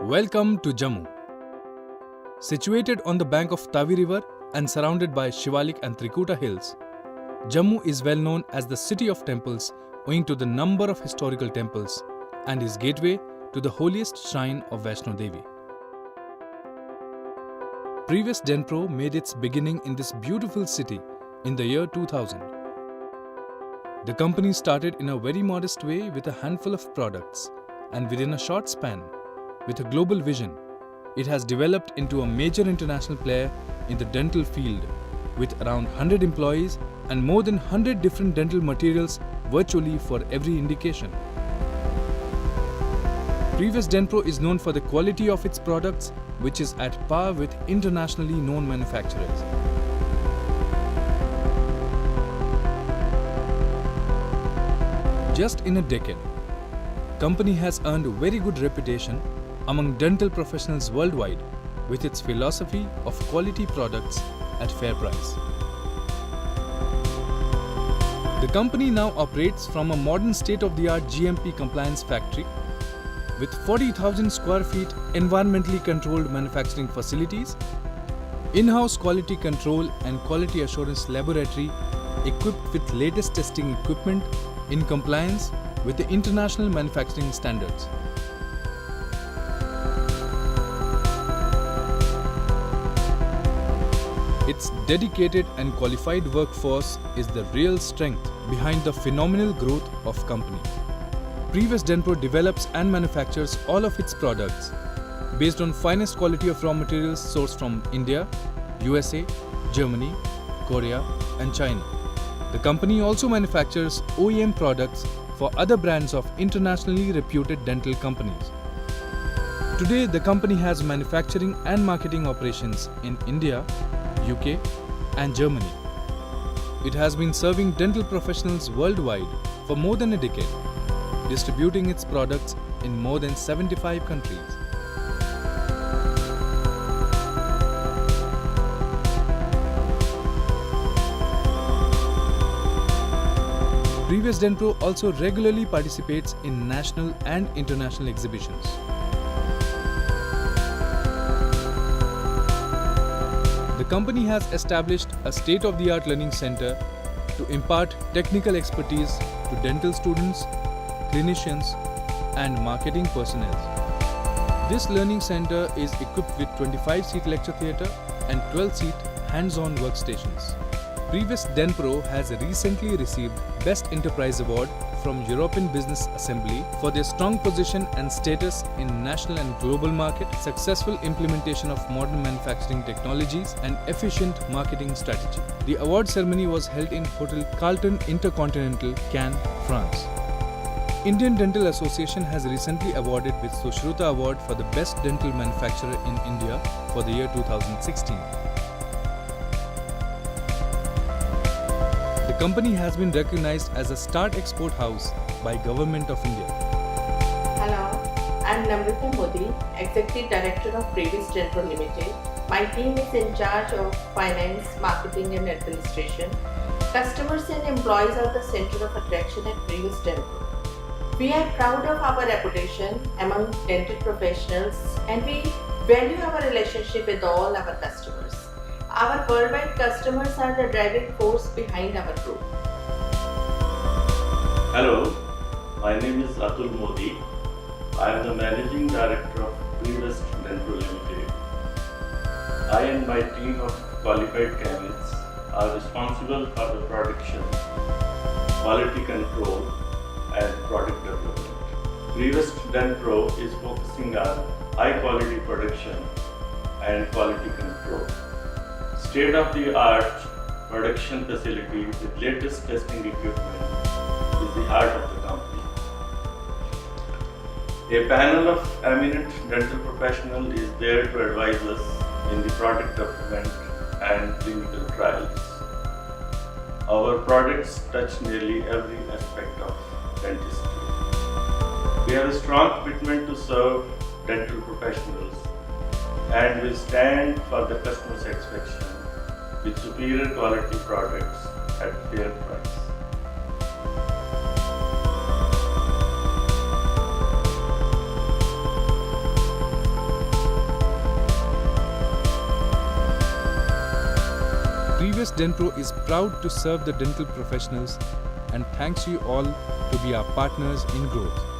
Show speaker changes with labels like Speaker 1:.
Speaker 1: Welcome to Jammu. Situated on the bank of Tavi River and surrounded by Shivalik and Trikuta hills, Jammu is well known as the city of temples owing to the number of historical temples and is gateway to the holiest shrine of Vaishno Devi. Previous Denpro made its beginning in this beautiful city in the year 2000. The company started in a very modest way with a handful of products, and within a short span, with a global vision, it has developed into a major international player in the dental field with around 100 employees and more than 100 different dental materials virtually for every indication. Previous Denpro is known for the quality of its products, which is at par with internationally known manufacturers. Just in a decade, company has earned a very good reputation among dental professionals worldwide with its philosophy of quality products at fair price. The company now operates from a modern state-of-the-art GMP compliance factory with 40,000 square feet environmentally controlled manufacturing facilities, in-house quality control and quality assurance laboratory equipped with latest testing equipment in compliance with the international manufacturing standards. Its dedicated and qualified workforce is the real strength behind the phenomenal growth of company. Previous Denpro develops and manufactures all of its products based on finest quality of raw materials sourced from India, USA, Germany, Korea and China. The company also manufactures OEM products for other brands of internationally reputed dental companies. Today, the company has manufacturing and marketing operations in India, UK and Germany. It has been serving dental professionals worldwide for more than a decade, distributing its products in more than 75 countries. Previous Denpro also regularly participates in national and international exhibitions. The company has established a state-of-the-art learning center to impart technical expertise to dental students, clinicians, and marketing personnel. This learning center is equipped with 25-seat lecture theatre and 12-seat hands-on workstations. Previous Denpro has recently received Best Enterprise Award from European Business Assembly for their strong position and status in national and global market, successful implementation of modern manufacturing technologies and efficient marketing strategy. The award ceremony was held in Hotel Carlton Intercontinental, Cannes, France. Indian Dental Association has recently awarded with Sushruta Award for the Best Dental Manufacturer in India for the year 2016. The company has been recognized as a Start Export House by Government of India.
Speaker 2: Hello, I'm Namrata Modi, Executive Director of Previous Denpro Limited. My team is in charge of finance, marketing and administration. Customers and employees are the center of attraction at Previous Denpro. We are proud of our reputation among dental professionals and we value our relationship with all our customers. Our worldwide customers are the driving force behind our group.
Speaker 3: Hello, my name is Atul Modi. I am the Managing Director of Previous Denpro Limited. I and my team of qualified chemists are responsible for the production, quality control and product development. Previous Denpro is focusing on high quality production and quality control. State-of-the-art production facility with latest testing equipment is the heart of the company. A panel of eminent dental professionals is there to advise us in the product development and clinical trials. Our products touch nearly every aspect of dentistry. We have a strong commitment to serve dental professionals and will stand for the customer satisfaction with superior quality products at fair price.
Speaker 1: Denpro is proud to serve the dental professionals and thanks you all to be our partners in growth.